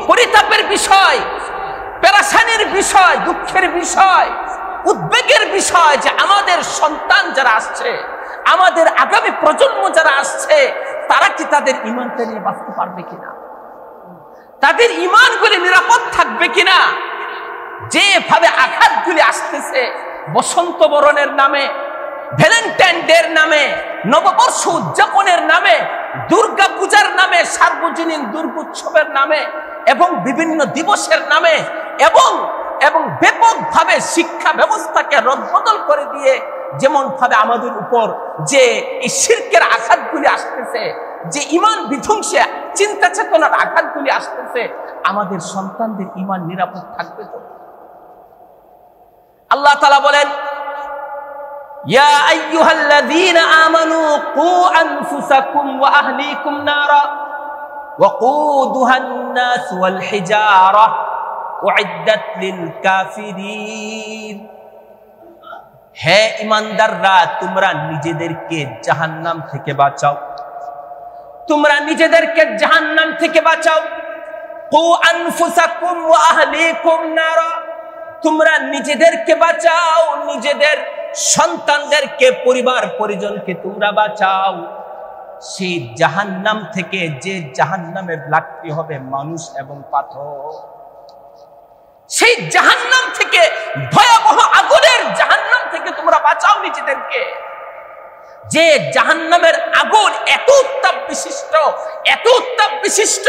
পরিতাপের বিষয়, পেরেশানির বিষয়, দুঃখের বিষয়, উদ্বেগের বিষয় যে আমাদের সন্তান যারা আসছে, আমাদের আগামী প্রজন্ম যারা আসছে, তারা কি তাদের ঈমানকে নিয়ে বাঁচতে পারবে কিনা, তাদের ঈমানগুলি নিরাপদ থাকবে কিনা। যেভাবে আঘাতগুলি আসতেছে, বসন্ত বরণের নামে, ভ্যালেন্টাইন ডের নামে, নববর্ষ উদযাপনের নামে, দুর্গা পূজার নামে, সার্বজনীন দুর্গোৎসবের নামে এবং বিভিন্ন দিবসের নামে এবং ব্যাপকভাবে শিক্ষা ব্যবস্থাকে রদবদল করে দিয়ে যেমন ভাবে আমাদের উপর যে এই শিরকের আঘাতগুলি আসতেছে, যে ঈমান বিধ্বংসে চিন্তা চেতনার আঘাতগুলি আসতেছে, আমাদের সন্তানদের ঈমান নিরাপদ থাকবে তো? আল্লাহ তাআলা বলেন, ইয়া আইয়ুহাল্লাযীনা আমানু কু আনফুসাকুম ওয়া আহলিকুম নারা ওয়াকুদুহান নাস ওয়াল হিজারা উইদ্দাত লিল কাফিরিন। হে ঈমানদাররা, তোমরা নিজেদেরকে জাহান্নাম থেকে বাঁচাও, তোমরা নিজেদেরকে জাহান্নাম থেকে বাঁচাও। কু আনফুসাকুম ওয়া আহলিকুম নারা, তোমরা নিজেদেরকে বাঁচাও, নিজেদের সন্তানদেরকে, পরিবার পরিজনকে তোমরা বাঁচাও সেই জাহান্নাম থেকে, যে জাহান্নামের লাকড়ি হবে মানুষ এবং পাথর। সেই জাহান্নাম থেকে, ভয়াবহ আগুনের জাহান্নাম থেকে তোমরা বাঁচাও নিজেদেরকে। যে জাহান্নামের আগুন এত উত্তাপ বিশিষ্ট,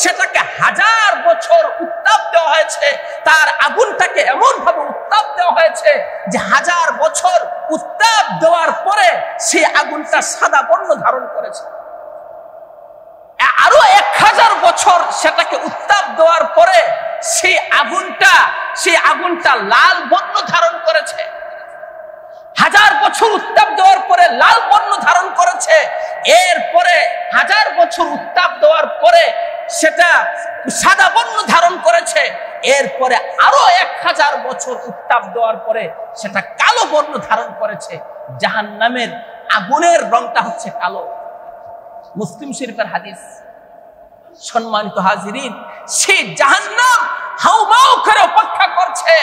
সেটাকে 1000 বছর উত্তাপ দেওয়া হয়েছে। তার আগুনটাকে এমন ভাবে উত্তাপ দেওয়া হয়েছে যে 1000 বছর উত্তাপ দেওয়ার পরে সেই আগুনটা সাদা বর্ণ ধারণ করেছে। আরো 1000 বছর সেটাকে উত্তাপ দেওয়ার পরে সেই আগুনটা লাল বর্ণ ধারণ করেছে। 1000 বছর উত্তাপ দেওয়ার পরে লাল বর্ণ ধারণ করেছে। এরপরে 1000 বছর উত্তাপ দেওয়ার পরে সেটা সাদা বর্ণ ধারণ করেছে। এরপরে আরো 1000 বছর উত্তাপ দেওয়ার পরে সেটা কালো বর্ণ ধারণ করেছে। জাহান্নামের আগুনের রংটা হচ্ছে কালো। মুসলিম শরীফের হাদিস। সম্মানিত হাজিরিন, সেই জাহান্নাম হাউমাউ করে অপেক্ষা করছে।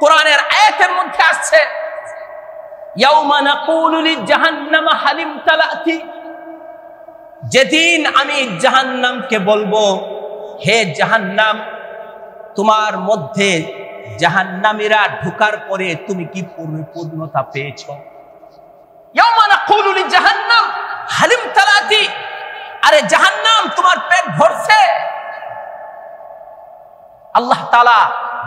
কোরআনের আয়াতের মধ্যে আসছে, ইয়াউমা নাকুলু লিজাহান্নামা হালিম তালাতি, যেদিন আমি জাহান্নামকে বলবো, হে জাহান্নাম, তোমার মধ্যে জাহান্নামীরা ঢোকার পরে তুমি কি পরিপূর্ণতা পেয়েছো? ইয়াউমা নাকুলু লিজাহান্নাম হালিম তালাতি, আরে জাহান্নাম তোমার পেট ভরছে? আল্লাহ তাআলা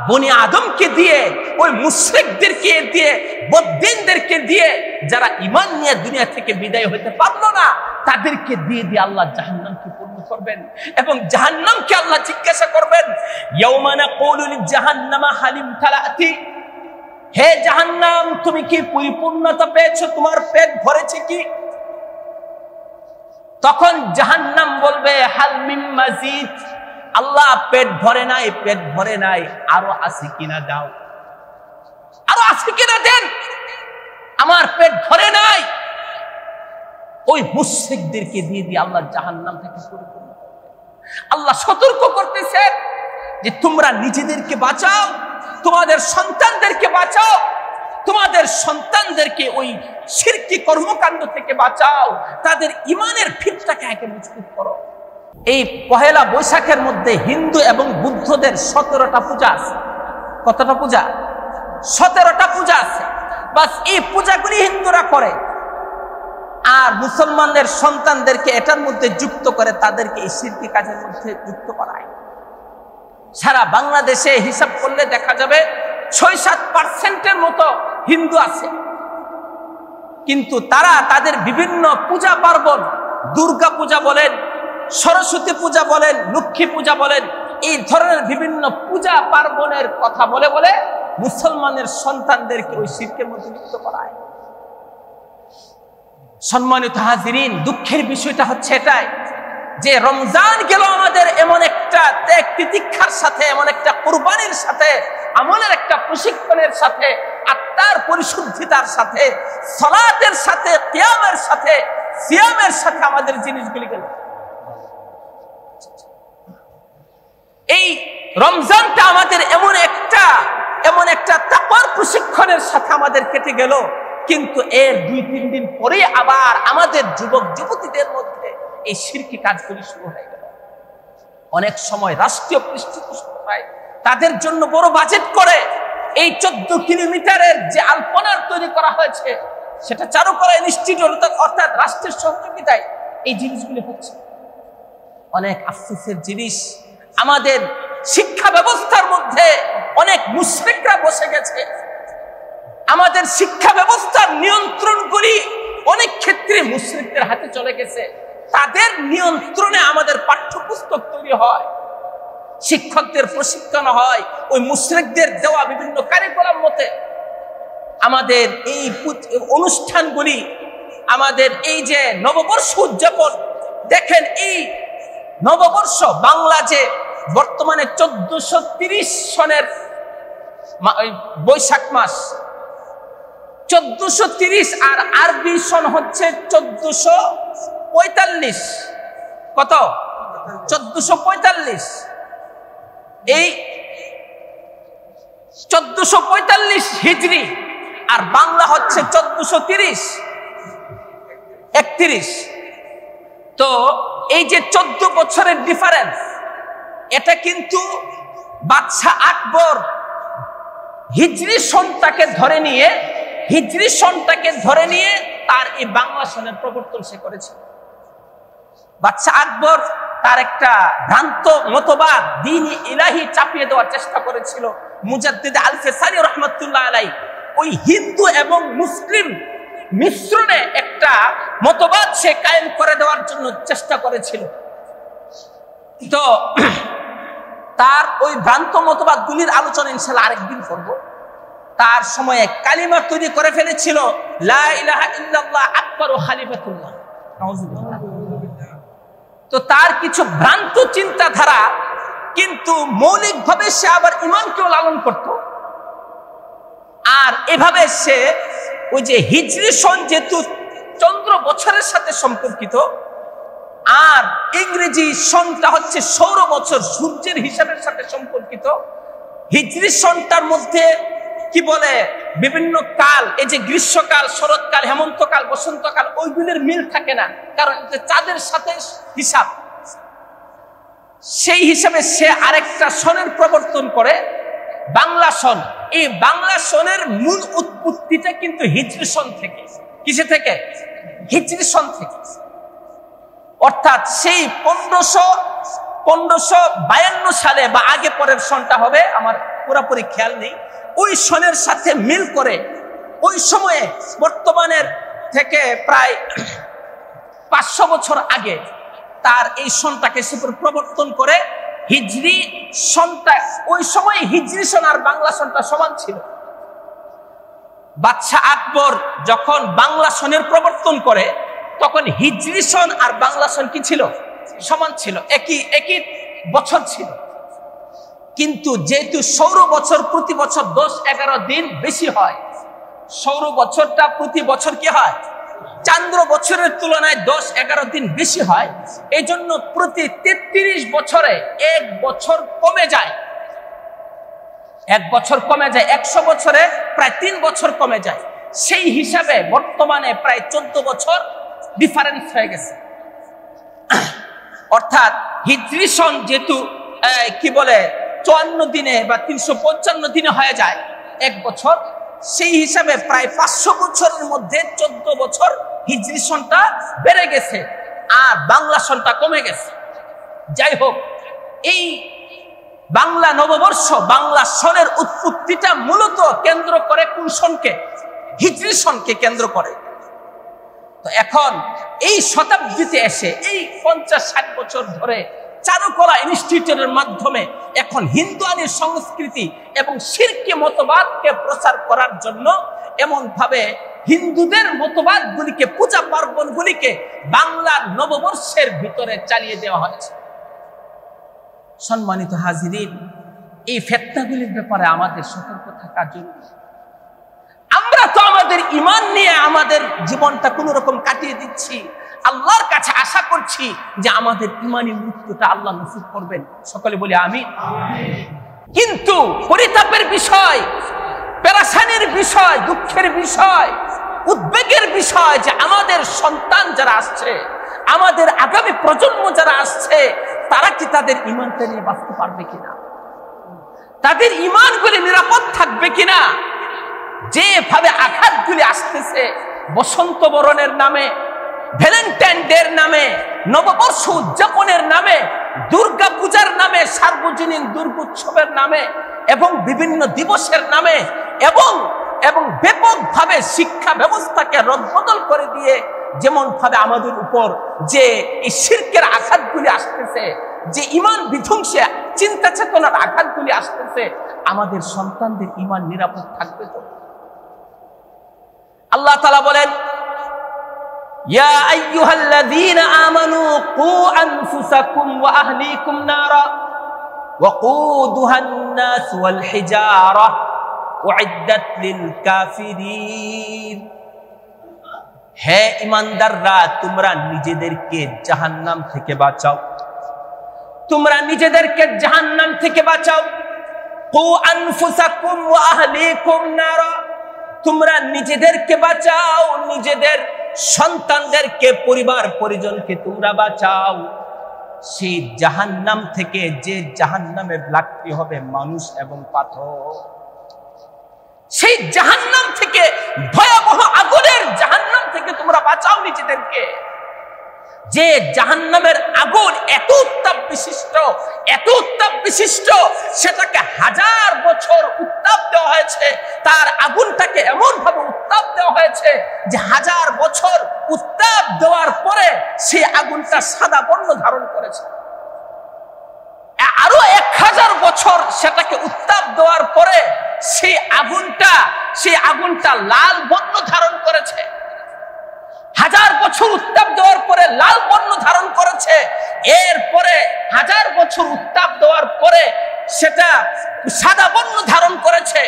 বনি আদমকে দিয়ে, ওই মুশরিকদেরকে দিয়ে, বদ্দিনদেরকে দিয়ে, যারা ঈমান নিয়ে দুনিয়া থেকে বিদায় হতে পারলো না, তাদেরকে দিয়ে আল্লাহ জাহান্নামকে পূর্ণ করবেন। এবং জাহান্নামকে আল্লাহ জিজ্ঞাসা করবেন, ইয়াউমা নাকুলু লিজাহান্নামা হালিম তালাতি, হে জাহান্নাম, তুমি কি পরিপূর্ণতা পেয়েছো? তোমার পেট ভরেছে কি? তখন জাহান্নাম বলবে, হাল মিন মাজিদ, আল্লাহ পেট ভরে নাই, পেট ভরে নাই, আরো আছে কিনা দাও, আরো আছে কিনা দেন, আমার পেট ভরে নাই। ওই মুশরিকদেরকে দিয়ে আল্লাহ জাহান্নাম থেকে পরিপূর্ণ করবে। আল্লাহ সতর্ক করতেছেন যে তোমরা নিজেদেরকে বাঁচাও, তোমাদের সন্তানদেরকে বাঁচাও, তোমাদের সন্তানদেরকে ওই শিরকি কর্মকাণ্ড থেকে বাঁচাও, তাদের ঈমানের ভিতটাকে একে মজবুত করো। এই পহেলা বৈশাখের মধ্যে হিন্দু এবং বুদ্ধদের 17টা পূজা আছে। কতটা পূজা? 17টা পূজা আছে। বাস এই পূজাগুলি হিন্দুরা করে, আর মুসলমানদের সন্তানদেরকে এটার মধ্যে যুক্ত করে, তাদেরকে এই শিরকি কাজের মধ্যে যুক্ত করায়। সারা বাংলাদেশে হিসাব করলে দেখা যাবে 6-7% মতো হিন্দু আছে, কিন্তু তারা তাদের বিভিন্ন পূজা পার্বণ, দুর্গা পূজা বলেন, সরস্বতী পূজা বলেন, লক্ষ্মী পূজা বলেন, এই ধরনের বিভিন্ন পূজা পার্বণের কথা বলে বলে মুসলমানের সন্তানদেরকে ওই শিরকের মধ্যে লিপ্ত করায়। সম্মানিত হাজিরিন, দুঃখের বিষয়টা হচ্ছে এটাই যে রমজান গেল আমাদের এমন একটা ত্যাগ তিতিক্ষার সাথে, এমন একটা কুরবানির সাথে, আমলের একটা প্রশিক্ষণের সাথে, আত্মার পরিশুদ্ধিতার সাথে, সালাতের সাথে, কিয়ামের সাথে, সিয়ামের সাথে আমাদের জিনিসগুলি গেল। রমজানটা আমাদের এমন একটা তাকওয়ার প্রশিক্ষণের সাথে আমাদের কেটে গেল, কিন্তু এর 2-3 দিন পরে আবার আমাদের যুবক যুবতীদের মধ্যে এই শিরকি কাজগুলি শুরু হয়ে গেল। অনেক সময় রাষ্ট্রীয় পৃষ্ঠপোষকতায় তাদের জন্য বড় বাজেট করে এই 14 কিলোমিটারের যে আলপনার তৈরি করা হয়েছে সেটা চালু করা ইনস্টিটিউট অর্থাৎ রাষ্ট্রের সহযোগিতায় এই জিনিসগুলি হচ্ছে। অনেক আফসোসের জিনিস, আমাদের শিক্ষা ব্যবস্থার মধ্যে অনেক মুশরিকরা বসে গেছে। আমাদের শিক্ষা ব্যবস্থার নিয়ন্ত্রণগুলি অনেক ক্ষেত্রে মুশরিকদের হাতে চলে গেছে। তাদের নিয়ন্ত্রণে আমাদের পাঠ্যপুস্তক তৈরি হয়, শিক্ষকদের প্রশিক্ষণ হয় ওই মুশরিকদের দেওয়া বিভিন্ন কারিকুলাম মতে। আমাদের এই অনুষ্ঠানগুলি, আমাদের এই যে নববর্ষ উদযাপন, দেখেন এই নববর্ষ বাংলা যে বর্তমানে 1430 সনের বৈশাখ মাস 1430 আর আরবি সন হচ্ছে 1445। কত? 1445। এই 1445 হিজরি আর বাংলা হচ্ছে 1430-31। তো এই যে 14 বছরের ডিফারেন্স, এটা কিন্তু বাদশাহ আকবর হিজরি সনটাকে ধরে নিয়ে তার এই বাংলা সনের প্রবর্তন সে করেছিল। বাদশাহ আকবর তার একটা ভ্রান্ত মতবাদ দ্বীন ইলাহি চাপিয়ে দেওয়ার চেষ্টা করেছিল। মুজাদ্দিদ আল-ফিসানি রাহমাতুল্লাহ আলাইহি ওই হিন্দু এবং মুসলিম মিশ্রণে একটা মতবাদ সে কায়েম করে দেওয়ার জন্য চেষ্টা করেছিল। তো তার ওই ভ্রান্ত মতবাদগুলির আলোচনা ইনশাআল্লাহ আরেকদিন করব। তার সময়ে কালিমা তৈরি করে ফেলেছিল লা ইলাহা ইল্লাল্লাহ আকবর খলিফাতুল্লাহ। নাউযুবিল্লাহ। তো তার কিছু ভ্রান্ত চিন্তাধারা, কিন্তু মৌলিকভাবে সে আবার ঈমানকেও লালন করত। আর এভাবে সে ওই যে হিজরি সন যেহেতু চন্দ্র বছরের সাথে সম্পর্কিত, আর ইংরেজি সনটা হচ্ছে সৌর বছর সূর্যের হিসাবের সাথে সম্পর্কিত। হিজরি সনটার মধ্যে কি বলে বিভিন্ন কাল, এই যে গ্রীষ্মকাল, শরৎকাল, হেমন্তকাল, বসন্তকাল, ওইগুলির মিল থাকে না, কারণ চাঁদের সাথে হিসাব। সেই হিসাবে সে আরেকটা সনের প্রবর্তন করে, বাংলা সন। এই বাংলা সনের মূল উৎপত্তিটা কিন্তু হিজরি সন থেকে। কিসে থেকে? হিজরি সন থেকে। অর্থাৎ সেই 1552 সালে বা আগে পরের সনটা হবে, আমার পুরোপুরি খেয়াল নেই। ওই সনের সাথে মিল করে ওই সময়ে বর্তমানের থেকে প্রায় 500 বছর আগে তার এই সনটাকে সে প্রবর্তন করে। হিজরি সনটা ওই সময় হিজরি সন আর বাংলা সনটা সমান ছিল। বাদশাহ আকবর যখন বাংলা সনের প্রবর্তন করে তখন হিজরি সন আর বাংলা সন কি ছিল? সমান ছিল, একই বছর ছিল। কিন্তু যেহেতু সৌর বছর প্রতি বছর 10-11 দিন বেশি হয়, সৌর বছরটা প্রতি বছর কি হয়? চান্দ্র বছরের তুলনায় 10-11 দিন বেশি হয়। এই জন্য প্রতি 33 বছরে 1 বছর কমে যায়। 1 বছর কমে যায়, 100 বছরে প্রায় 3 বছর কমে যায়। সেই হিসাবে বর্তমানে প্রায় 14 বছর ডিফারেন্স হয়ে গেছে। অর্থাৎ হিজরি সন যেহেতু কি বলে 54 দিনে বা 355 দিনে হয়ে যায় 1 বছর, সেই হিসাবে প্রায় 500 বছরের মধ্যে 14 বছর হিজরি সনটা বেড়ে গেছে আর বাংলা সনটা কমে গেছে। যাই হোক, এই বাংলা নববর্ষ, বাংলা সনের উৎপত্তিটা মূলত কেন্দ্র করে কোন সনকে? হিজরি সনকে কেন্দ্র করে। তো এখন এই শতাব্দীতে এসে এই 50-60 বছর ধরে চারুকলা ইনস্টিটিউটের মাধ্যমে এখন হিন্দুয়ানি সংস্কৃতি এবং শিরকি মতবাদকে প্রচার করার জন্য এমন ভাবে হিন্দুদের মতবাদগুলিকে, পূজা পার্বণগুলিকে বাংলার নববর্ষের ভিতরে চালিয়ে দেওয়া হয়েছে। সম্মানিত হাজিরিন, এই ফিতনাগুলির ব্যাপারে আমাদের সতর্ক থাকা জরুরি। আমরা তো আমাদের ঈমান নিয়ে আমাদের জীবনটা কোন রকম কাটিয়ে দিচ্ছি, আল্লাহর কাছে আশা করছি যে আমাদের ঈমানি মৃত্যুটা আল্লাহ নসিব করবেন। সকলে বলি আমিন। কিন্তু পরিতাপের বিষয়, পেরেশানির বিষয়, দুঃখের বিষয়, উদ্বেগের বিষয় যে আমাদের সন্তান যারা আসছে, আমাদের আগামী প্রজন্ম যারা আসছে, তারা কি তাদের ঈমানটা নিয়ে বাঁচতে পারবে কিনা, তাদের ঈমানগুলি নিরাপদ থাকবে কিনা। যেভাবে আঘাতগুলি আসতেছে, বসন্ত বরণের নামে, ভ্যালেন্টাইন ডের নামে, নববর্ষ উদযাপনের নামে, দুর্গা পূজার নামে, সার্বজনীন দুর্গোৎসবের নামে এবং বিভিন্ন দিবসের নামে এবং ব্যাপকভাবে শিক্ষা ব্যবস্থাকে রদবদল করে দিয়ে যেমন ভাবে আমাদের উপর যে এই শিরকের আঘাতগুলি আসতেছে, যে ঈমান বিধ্বংসে চিন্তা চেতনার আঘাতগুলি আসতেছে, আমাদের সন্তানদের ঈমান নিরাপদ থাকবে তো? আল্লাহ তাআলা বলেন, ইয়া আইয়ুহাল্লাযীনা আমানু কু আনফুসাকুম ওয়া আহলিকুম নারা ওয়াকুদুহান নাস ওয়াল হিজারা উইদ্দাত লিল কাফিরিন। হে ঈমানদাররা, তোমরা নিজেদেরকে জাহান্নাম থেকে বাঁচাও, তোমরা নিজেদেরকে জাহান্নাম থেকে বাঁচাও। কু আনফুসাকুম ওয়া আহলিকুম নারা, তোমরা নিজেদেরকে বাঁচাও, নিজেদের সন্তানদেরকে, পরিবার পরিজনকে তোমরা বাঁচাও সেই জাহান্নাম থেকে, যে জাহান্নামের লাকড়ি হবে মানুষ এবং পাথর। সেই জাহান্নাম থেকে, ভয়াবহ আগুনের জাহান্নাম থেকে তোমরা বাঁচাও নিজেদেরকে। যে জাহান্নামের আগুন এত উত্তাপ বিশিষ্ট, সেটাকে 1000 বছর উত্তাপ দেওয়া হয়েছে। তার আগুনটাকে এমন ভাবে উত্তাপ দেওয়া হয়েছে যে 1000 বছর উত্তাপ দেওয়ার পরে সেই আগুনটা সাদা বর্ণ ধারণ করেছে। আরো 1000 বছর সেটাকে উত্তাপ দেওয়ার পরে সেই আগুনটা লাল বর্ণ ধারণ করেছে। 1000 বছর উত্তাপ দেওয়ার পরে লাল বর্ণ ধারণ করেছে। এরপরে 1000 বছর উত্তাপ দেওয়ার পরে সেটা সাদা বর্ণ ধারণ করেছে।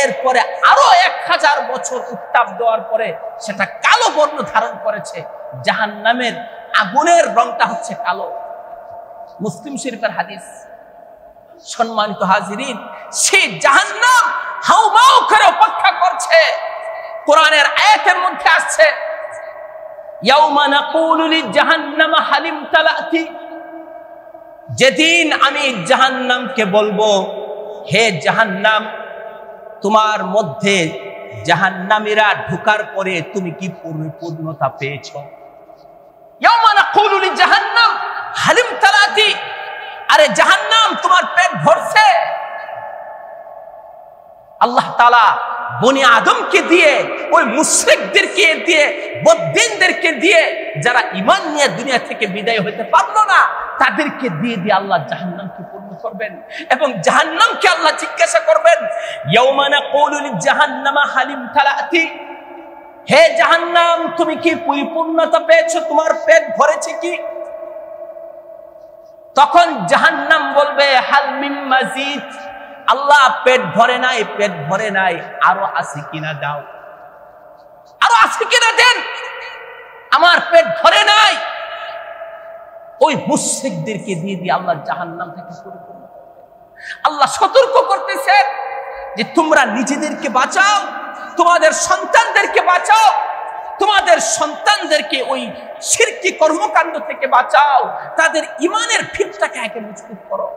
এরপরে আরো 1000 বছর উত্তাপ দেওয়ার পরে সেটা কালো বর্ণ ধারণ করেছে। জাহান্নামের আগুনের রংটা হচ্ছে কালো। মুসলিম শরীফের হাদিস। সম্মানিত হাজিরিন, সেই জাহান্নাম হাউমাউ করে অপেক্ষা করছে। কোরআনের আয়াতের মধ্যে আসছে, ইয়াউমা নাকুলু লিজাহান্নামা হালিম তালাতি, যেদিন আমি জাহান্নামকে বলবো, হে জাহান্নাম, তোমার মধ্যে জাহান্নামীরা ঢোকার পরে তুমি কি পরিপূর্ণতা পেয়েছো? ইয়াউমা নাকুলু লিজাহান্নাম হালিম তালাতি, আরে জাহান্নাম তোমার পেট ভরছে? আল্লাহ তাআলা বনি আদমকে দিয়ে, ওই মুশরিকদেরকে দিয়ে, বদ্দিনদেরকে দিয়ে, যারা ঈমান নিয়ে দুনিয়া থেকে বিদায় হতে পারলো না, তাদেরকে দিয়ে আল্লাহ জাহান্নামকে পূর্ণ করবেন এবং জাহান্নামকে আল্লাহ জিজ্ঞাসা করবেন, ইয়াউমা নাকুলু লিজাহান্নামা হালিম তালাতি, হে জাহান্নাম তুমি কি পরিপূর্ণতা পেয়েছো? তোমার পেট ভরেছে কি? তখন জাহান্নাম বলবে, হাল মিন মাজিদ, আল্লাহ পেট ভরে নাই, আরো আছে কিনা দাও, আরো আছে কিনা দেন, আমার পেট ভরে নাই। ওই মুশরিকদেরকে দিয়ে আল্লাহ জাহান্নাম থেকে পরিপূর্ণ করবেন। আল্লাহ সতর্ক করতেছেন যে তোমরা নিজেদেরকে বাঁচাও, তোমাদের সন্তানদেরকে বাঁচাও, তোমাদের সন্তানদেরকে ওই শিরকি কর্মকাণ্ড থেকে বাঁচাও, তাদের ঈমানের ভিতটাকে একে মজবুত করো।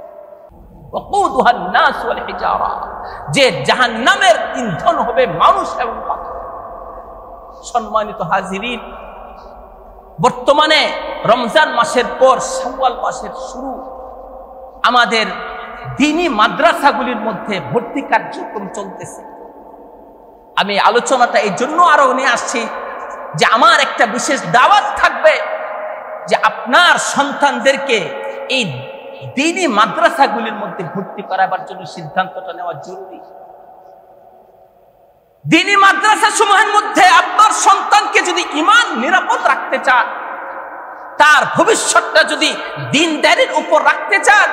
ওয়াকুদুহান নাস ওয়াল হিজারা, যে জাহান্নামের ইন্ধন হবে মানুষ এবং পাথর। সম্মানিত হাজিরিন, বর্তমানে রমজান মাসের পর শাওয়াল মাসের শুরু, আমাদের দ্বীনি মাদ্রাসাগুলির মধ্যে ভর্তি কার্যক্রম চলতেছে। আমি আলোচনাটা এই জন্য আরো নিয়ে আসছি যে আমার একটা বিশেষ দাওয়াত থাকবে যে আপনার সন্তানদেরকে এই দ্বীনি মাদ্রাসাগুলির মধ্যে ভর্তি করাবার জন্য সিদ্ধান্তটা নেওয়া জরুরি। দ্বীনি মাদ্রাসা সমূহের মধ্যে আপনার সন্তানকে যদি ঈমান নিরাপদ রাখতে চান, তার ভবিষ্যৎটা যদি দ্বীনদারির উপর রাখতে চান,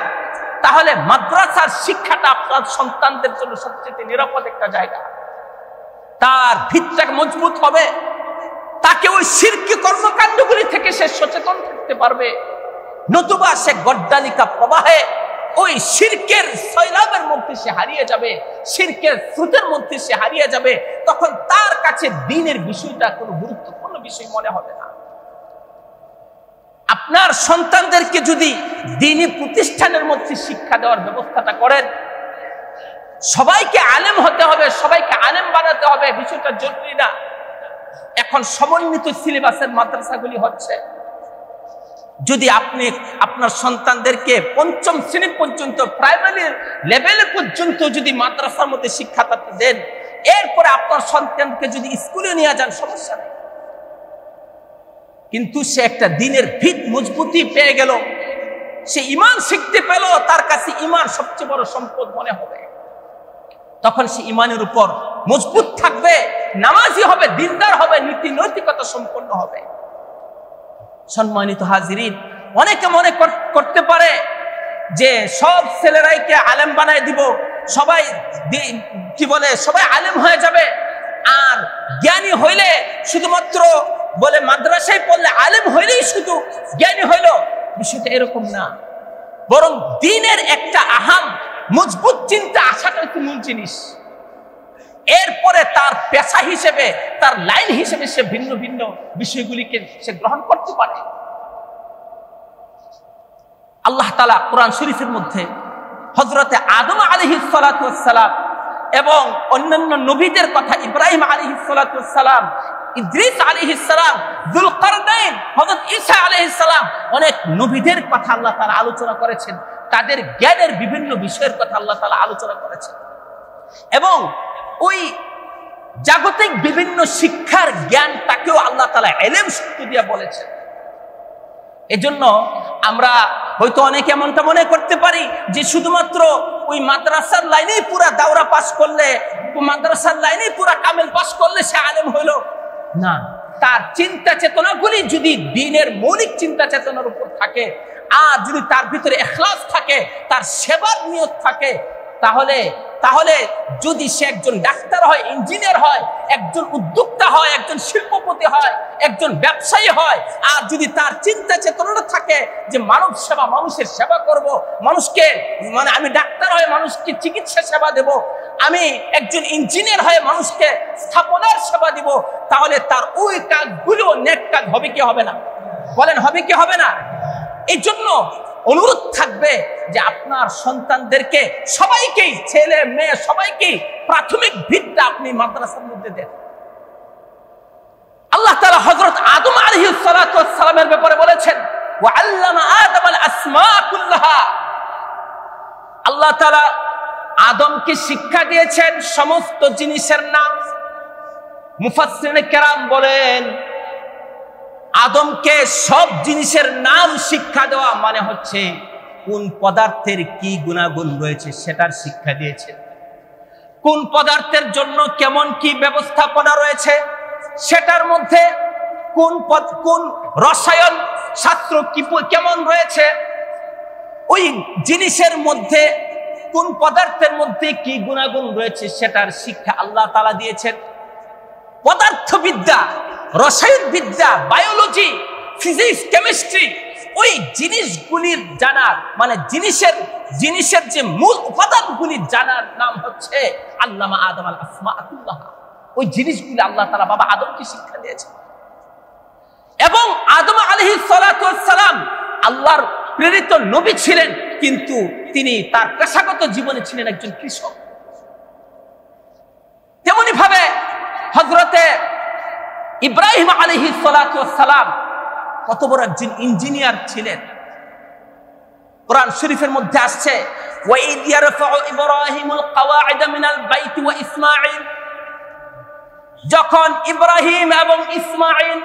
তাহলে মাদ্রাসার শিক্ষাটা আপনার সন্তানদের জন্য সবচেয়ে নিরাপদ একটা জায়গা। তার ভিতটা মজবুত হবে, তাকে ওই শিরকি কর্মকাণ্ডগুলি থেকে সে সচেতন থাকতে পারবে। নতুবা সে গড্ডালিকা প্রবাহে ওই শিরকের সয়লাবের মধ্যে সে হারিয়ে যাবে, শিরকের স্রোতের মধ্যে সে হারিয়ে যাবে। তখন তার কাছে দ্বীনের বিষয়টা কোনো গুরুত্বপূর্ণ বিষয় মনে হবে না। আপনার সন্তানদেরকে যদি দ্বীনী প্রতিষ্ঠানের মধ্যে শিক্ষা দেওয়ার ব্যবস্থাটা করেন, সবাইকে আলেম হতে হবে, সবাইকে আলেম বানাতে হবে, বিষয়টা জরুরি না। এখন সমন্বিত সিলেবাসের মাদ্রাসাগুলি হচ্ছে। যদি আপনি আপনার সন্তানদেরকে পঞ্চম শ্রেণী পর্যন্ত, প্রাইমারি লেভেলে পর্যন্ত যদি মাদ্রাসার মধ্যে শিক্ষা দেন, এরপরে আপনার সন্তানকে যদি স্কুলে নিয়ে যান, সমস্যা নেই। কিন্তু সে একটা দ্বীনের ভিত মজবুতি পেয়ে গেল, সে ঈমান শিখতে পেল, তার কাছে ঈমান সবচেয়ে বড় সম্পদ মনে হবে। তখন সে ঈমানের উপর মজবুত থাকবে, নামাজি হবে, দিনদার হবে, নীতি নৈতিকতা সম্পন্ন হবে। সম্মানিত হাজিরিন, অনেকে মনে করতে পারে যে সব ছেলেরাইকে আলেম বানায় দিব, সবাই কি বলে সবাই আলেম হয়ে যাবে, আর জ্ঞানী হইলে শুধুমাত্র বলে মাদ্রাসায় পড়লে আলেম হইলেই শুধু জ্ঞানী হইল। বিষয়টা এরকম না, বরং দ্বীনের একটা আহাম মজবুত চিন্তা আসাটা হচ্ছে মূল জিনিস। এরপরে তার পেশা হিসেবে, তার লাইন হিসেবে সে ভিন্ন ভিন্ন বিষয়গুলিকে সে গ্রহণ করতে পারে। আল্লাহ তাআলা কোরআন শরীফের মধ্যে হযরতে আদম আলাইহিস সালাতু ওয়াস সালাম এবং অন্যান্য নবীদের কথা, ইব্রাহিম আলাইহিস সালাতু ওয়াস সালাম, ইদ্রিস আলাইহিস সালাম, যুলকারনাইন, হযরত ঈসা আলাইহিস সালাম, অনেক নবীদের কথা আল্লাহ তাআলা আলোচনা করেছেন। তাদের জ্ঞানের বিভিন্ন বিষয়ের কথা আল্লাহ তাআলা আলোচনা করেছেন এবং ওই জাগতিক বিভিন্ন শিক্ষার জ্ঞানটাকেও আল্লাহ তাআলা ইলম শক্তি দিয়ে বলেছেন। এজন্য আমরা হয়তো অনেকে এমনটা মনে করতে পারি যে শুধুমাত্র ওই মাদ্রাসার লাইনেই পুরা দাওরা পাস করলে, মাদ্রাসার লাইনেই পুরা কামেল পাস করলে সে আলেম হইল না। তার চিন্তা চেতনাগুলি যদি দ্বীনের মৌলিক চিন্তা চেতনার উপর থাকে, আর যদি তার ভিতরে ইখলাস থাকে, তার সেবার নিয়ত থাকে, তাহলে যদি সে একজন ডাক্তার হয়, ইঞ্জিনিয়ার হয়, একজন উদ্যোক্তা হয়, একজন শিল্পপতি হয়, একজন ব্যবসায়ী হয়, আর যদি তার চিন্তা চেতনা থাকে যে মানব সেবা, মানুষের সেবা করব, মানুষকে মানে আমি ডাক্তার হয়ে মানুষকে চিকিৎসা সেবা দেব, আমি একজন ইঞ্জিনিয়ার হয়ে মানুষকে স্থাপনার সেবা দিব, তাহলে তার ওই কাজগুলো নেক কাজ হবে কি হবে না? বলেন হবে কি হবে না? এই জন্য অনুরোধ থাকবে যে আপনার সন্তানদেরকে সবাইকেই, ছেলে মেয়ে সবাইকেই প্রাথমিক ভিত্তিটা আপনি মাদ্রাসার মধ্যে দেন। আল্লাহ তাআলা হযরত আদম আলাইহিস সালাতু ওয়াস সালামের ব্যাপারে বলেছেন, ওয়া আল্লামা আদামাল আসমা কুল্লাহা। আল্লাহ তাআলা আদমকে শিক্ষা দিয়েছেন সমস্ত জিনিসের নাম। মুফাসসিরিনে কেরাম বলেন, আদমকে সব জিনিসের নাম শিক্ষা দেওয়া মানে হচ্ছে কোন পদার্থের কি গুণাগুণ রয়েছে সেটার শিক্ষা দিয়েছে, কোন পদার্থের জন্য কেমন কি ব্যবস্থাপনা রয়েছে, সেটার মধ্যে কোন রসায়ন শাস্ত্র কেমন রয়েছে, ওই জিনিসের মধ্যে কোন পদার্থের মধ্যে কি গুণাগুণ রয়েছে সেটার শিক্ষা আল্লাহ তাআলা দিয়েছেন। পদার্থবিদ্যা, রসায়নবিদ্যা, বায়োলজি, ফিজিক্স, কেমিস্ট্রি, ওই জিনিসগুলির জানার মানে জিনিসের যে মূল উপাদানগুলি জানার নাম হচ্ছে আল্লামা আদম আল আসমা কুল্লাহা। ওই জিনিসগুলি আল্লাহ তাআলা বাবা আদমকে শিক্ষা দিয়েছেন। এবং আদম আলাইহিস সালাতু ওয়াস সালাম আল্লাহর প্রেরিত নবী ছিলেন, কিন্তু তিনি তার পেশাগত জীবনে ছিলেন একজন কৃষক। তেমনি ভাবে হযরতে ইব্রাহিম আলাইহিস সালাতু ওয়াস সালাম কত বড় একজন ইঞ্জিনিয়ার ছিলেন। কোরআন শরীফের মধ্যে আসছে, ওয়া ইদ ইয়ারফাউ ইব্রাহিমুল কওয়াইদ মিনাল বাইত ওয়া ইসমাঈল। যখন ইব্রাহিম এবং ইসমাঈল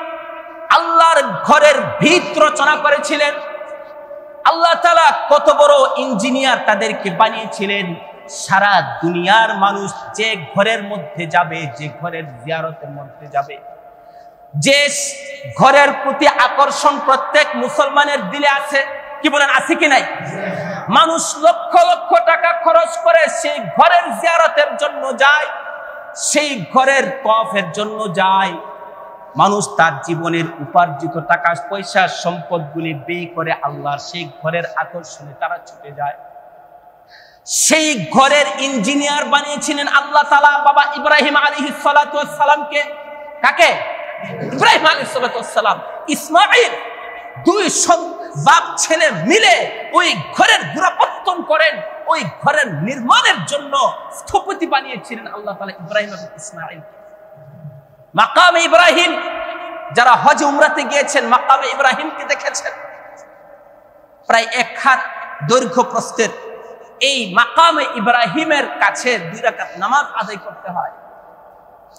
আল্লাহর ঘরের ভিত রচনা করেছিলেন, আল্লাহ তাআলা কত বড় ইঞ্জিনিয়ার তাদেরকে বানিয়েছিলেন। সারা দুনিয়ার মানুষ যে ঘরের মধ্যে যাবে, যে ঘরের জিয়ারতের মধ্যে যাবে, যে ঘরের প্রতি আকর্ষণ প্রত্যেক মুসলমানের দিলে আছে, কি বলেন আছে কি নাই? মানুষ লক্ষ লক্ষ টাকা খরচ করে সেই ঘরের জিয়ারতের জন্য যায়। সেই ঘরের তওয়াফের জন্য যায়। মানুষ তার জীবনের উপার্জিত টাকা পয়সা সম্পদগুলি ব্যয় করে আল্লাহর সেই ঘরের আকর্ষণে তারা ছুটে যায়। সেই ঘরের ইঞ্জিনিয়ার বানিয়েছিলেন আল্লাহ তাআলা বাবা ইব্রাহিম আলাইহিস সালাতু ওয়াস সালামকে। কাকে? ইব্রাহিম আলাইহিস সালাতু ওয়াস সালাম, ইসমাঈল, দুই বাপ ছেলে মিলে ওই ঘরের গোড়াপত্তন করেন। ওই ঘরের নির্মাণের জন্য স্থপতি বানিয়েছিলেন আল্লাহ তাআলা ইব্রাহিম এবং ইসমাঈলকে। মাকামে ইব্রাহিম, যারা হজ উমরাতে গিয়েছেন মাকামে ইব্রাহিমকে দেখেছেন, প্রায় 1 হাত দৈর্ঘ্য প্রস্থের এই মাকামে ইব্রাহিমের কাছে 2 রাকাত নামাজ আদায় করতে হয়।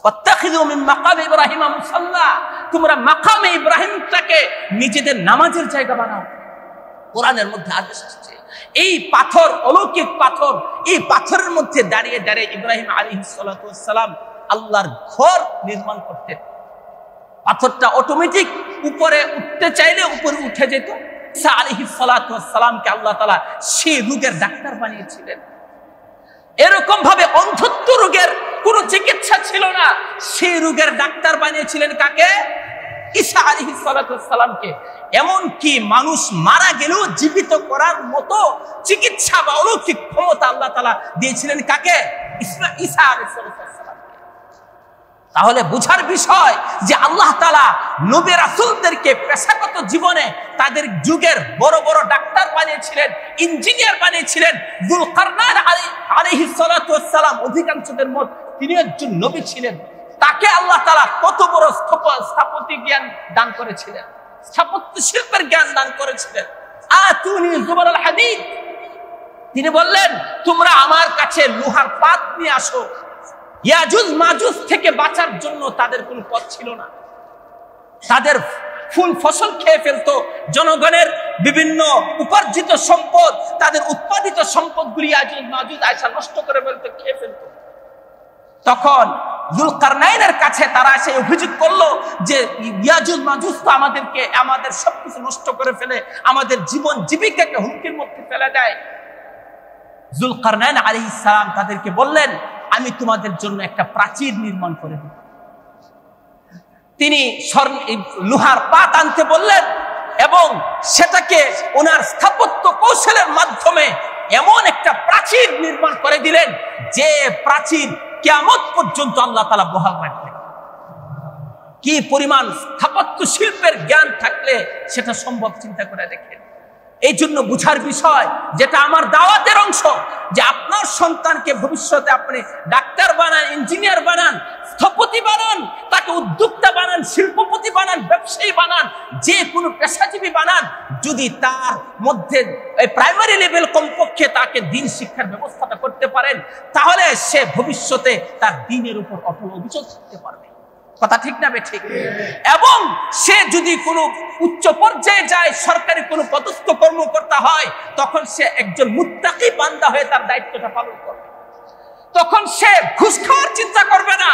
ওয়াত্তাখিযু মিন মাকামে ইব্রাহিম মুসাল্লা, তোমরা মাকামে ইব্রাহিমটাকে নিজেদের নামাজের জায়গা বানাও। কোরআনের মধ্যে আদেশ আসছে। এই পাথর, অলৌকিক পাথর, এই পাথরের মধ্যে দাঁড়িয়ে দাঁড়িয়ে ইব্রাহিম আলাইহিস সালাতু ওয়াস সালাম আল্লাহর ঘর নির্মাণ করতেন। পাথরটা অটোমেটিক উপরে উঠতে চাইলে উপরে উঠে যেত। ঈসা আলাইহিস সালাতু ওয়াস সালামকে আল্লাহ তাআলা সেই রোগের ডাক্তার বানিয়েছিলেন। এরকম ভাবে অন্ধত্ব রোগের কোনো চিকিৎসা ছিল না, সেই রোগের ডাক্তার বানিয়েছিলেন কাকে? ঈসা আলাইহিস সালাতু ওয়াস সালামকে। এমন কি মানুষ মারা গেলেও জীবিত করার মতো চিকিৎসা বা অলৌকিক ক্ষমতা আল্লাহ তাআলা দিয়েছিলেন কাকে? ঈসা আলাইহিস সালাতু ওয়াস সালামকে। তাহলে বুঝার বিষয় যে আল্লাহ তাআলা নবী রাসূলদেরকে পেশাগত জীবনে তাদের যুগের বড় বড় ডাক্তার বানিয়েছিলেন, ইঞ্জিনিয়ার বানিয়েছিলেন। যুলকারনাইন আলাইহিস সালাতু ওয়াস সালাম অধিকাংশদের মত তিনি একজন নবী ছিলেন। তাকে আল্লাহ তাআলা কত বড় স্থাপত্য জ্ঞান দান করেছিলেন, স্থাপত্য শিল্পের জ্ঞান দান করেছিলেন। আতুনি জুবারাল হাদিদ, তিনি বললেন তোমরা আমার কাছে লোহার পাত নিয়ে আসো। ইয়াজুজ মাজুজ থেকে বাঁচার জন্য তাদের কোনো পথ ছিল না। তাদের ফুল ফসল খেয়ে ফেলতো, জনগণের বিভিন্ন উপার্জিত সম্পদ, তাদের উৎপাদিত সম্পদগুলি ইয়াজুজ মাজুজ আয়সা নষ্ট করে ফেলতো, খেয়ে ফেলতো। তখন যুলকারনাইনের কাছে তারা এসে অভিযোগ করলো যে ইয়াজুজ মাজুজ তো আমাদের সবকিছু নষ্ট করে ফেলে, আমাদের জীবন জীবিকাকে হুমকির মধ্যে ফেলে দেয়। যুলকারনাইন আলাইহিস সালাম তাদেরকে বললেন আমি তোমাদের জন্য একটা প্রাচীর নির্মাণ করে দেব। তিনি লোহার পাত আনতে বললেন এবং সেটাকে ওনার স্থাপত্য কৌশলের মাধ্যমে এমন একটা প্রাচীর নির্মাণ করে দিলেন যে প্রাচীর কিয়ামত পর্যন্ত আল্লাহ তাআলা বহাল রাখবেন। কি পরিমাণ স্থাপত্য শিল্পের জ্ঞান থাকলে সেটা সম্ভব, চিন্তা করে দেখেন। এই জন্য বুঝার বিষয়, যেটা আমার দাওয়াতের অংশ, যে আপনার সন্তানকে ভবিষ্যতে আপনি ডাক্তার বানান, ইঞ্জিনিয়ার বানান, স্থপতি বানান, তাকে উদ্যোক্তা বানান, শিল্পপতি বানান, ব্যবসায়ী বানান, যে কোনো পেশাজীবী বানান। যদি তার মধ্যে প্রাইমারি লেভেল কমপক্ষে তাকে দিন শিক্ষার ব্যবস্থাটা করতে পারেন, তাহলে সে ভবিষ্যতে তার দিনের উপর অটল অবিচল থাকতে পারবে। কথা ঠিক না বেঠিক? এবং সে যদি কোনো উচ্চ পর্যায়ে যায়, সরকারি কোনো পদস্থ কর্মকর্তা হয়, তখন সে একজন মুত্তাকি বান্দা হয়ে তার দায়িত্বটা পালন করবে। তখন সে ঘুষ খাওয়ার চিন্তা করবে না,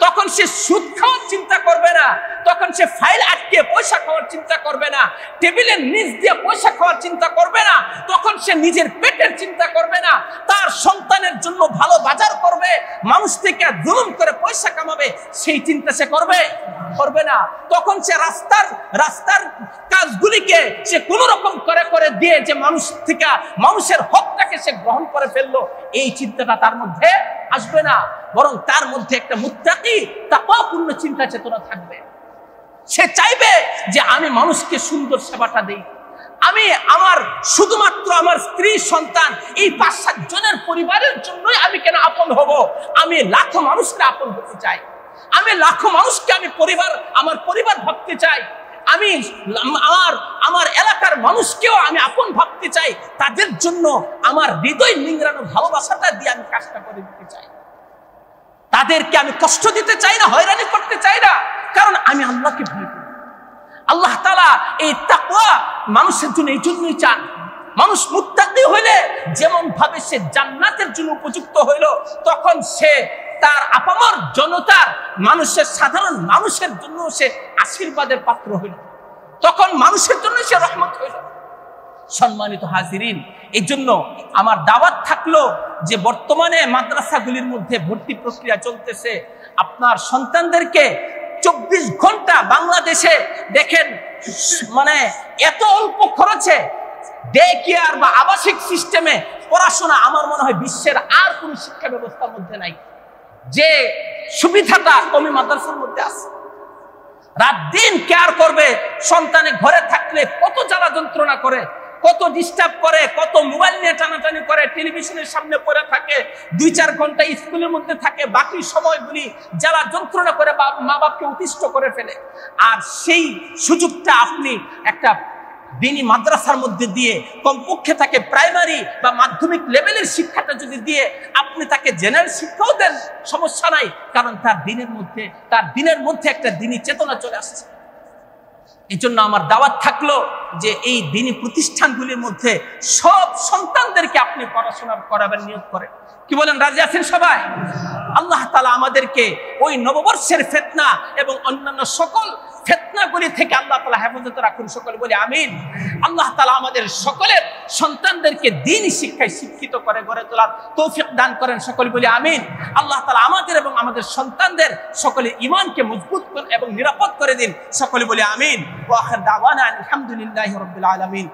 তখন সে সুদ খাওয়ার চিন্তা করবে না, তখন সে ফাইল আটকে পয়সা খাওয়ার চিন্তা করবে না, টেবিলের নিচ দিয়ে পয়সা খাওয়ার চিন্তা করবে না, তখন সে নিজের পেটের চিন্তা করবে না, তার সন্তানের জন্য ভালো বাজার করবে, মানুষ থেকে জুলুম করে পয়সা কামাবে, সেই চিন্তা সে করবে না। তখন সে রাস্তার কাজগুলিকে সে কোন রকম করে দিয়ে যে মানুষের হকটাকে সে গ্রহণ করে ফেললো, এই চিন্তাটা তার মধ্যে আসবে না। বরং তার মধ্যে একটা মুত্তাকি তাকওয়াপূর্ণ চিন্তা চেতনা থাকবে। সে চাইবে যে আমি মানুষকে সুন্দর সেবাটা দেই, আমি শুধুমাত্র আমার স্ত্রী সন্তান এই 5-7 জনের পরিবারের জন্যই আমি কেন আপন হব, আমি লাখো মানুষকে আপন হতে চাই, আমি লাখো মানুষকে আমার পরিবার ভাবতে চাই, আমি আমার এলাকার মানুষকেও আমি আপন ভাবতে চাই, তাদের জন্য আমার হৃদয় নিংড়ানো ভালোবাসাটা দিয়ে আমি কাজটা করে দিতে চাই। তাদেরকে আমি কষ্ট দিতে চাই না, হয়রানি করতে চাই না, কারণ আমি আল্লাহকে ভয় করি। আল্লাহ তাআলা এই তাকওয়া মানুষের জন্য এই জন্যই চান। মানুষ মুত্তাকি হইলে যেমন ভাবে সে জান্নাতের জন্য উপযুক্ত হইল, তখন সে তার আপামর জনতার সাধারণ মানুষের জন্য সে আশীর্বাদের পাত্র হইল, তখন মানুষের জন্য সে রহমত হইল। সম্মানিত হাজিরিন, এই জন্য আমার দাওয়াত থাকলো যে বর্তমানে মাদ্রাসাগুলির মধ্যে ভর্তি প্রক্রিয়া চলতেছে, আপনার সন্তানদেরকে 24 ঘন্টা বাংলাদেশে দেখেন, মানে এত অল্প খরচে ডে কেয়ার বা আবাসিক সিস্টেমে পড়াশোনা আমার মনে হয় বিশ্বের আর কোন শিক্ষা ব্যবস্থার মধ্যে নাই, যে সুবিধাটা কমি মাদ্রাসার মধ্যে আছে। রাত দিন কেয়ার করবে, সন্তানে ঘরে থাকলে কত জ্বালা যন্ত্রণা করে, কত ডিস্টার্ব করে, কত মোবাইল নিয়ে টানাটানি করে, টেলিভিশনের সামনে পড়ে থাকে, 2-4 ঘন্টা স্কুলের মধ্যে থাকে, বাকি সময়গুলি জ্বালা যন্ত্রণা করে মা বাপকে অতিষ্ঠ করে ফেলে। আর সেই সুযোগটা আপনি একটা দিনী মাদ্রাসার মধ্যে দিয়ে কমপক্ষে তাকে প্রাইমারি বা মাধ্যমিক লেভেলের শিক্ষাটা যদি দিয়ে আপনি তাকে জেনারেল শিক্ষাও দেন, সমস্যা নাই, কারণ তার দিনের মধ্যে একটা দিনী চেতনা চলে আসছে। এই জন্য আমার দাওয়াত থাকলো যে এই দিনী প্রতিষ্ঠানগুলির মধ্যে সব সন্তানদেরকে আপনি পড়াশোনা করাবেন, নিয়োগ করেন। কি বলেন, রাজি আছেন সবাই? আল্লাহ তাআলা আমাদেরকে ওই নববর্ষের ফিতনা এবং অন্যান্য সকল ফিতনাগুলি থেকে আল্লাহ তাআলা হেফাজত রাখুন, সকলে বলি আমিন। আল্লাহ তাআলা আমাদের সকলের সন্তানদেরকে দ্বীনি শিক্ষায় শিক্ষিত করে গড়ে তোলার তৌফিক দান করেন, সকলে বলি আমিন। আল্লাহ তাআলা আমাদের এবং আমাদের সন্তানদের সকলের ঈমানকে মজবুত এবং নিরাপদ করে দিন, সকলে বলি আমিন। ওয়া আখির দাওয়ানা আলহামদুলিল্লাহি রাব্বিল আলামিন।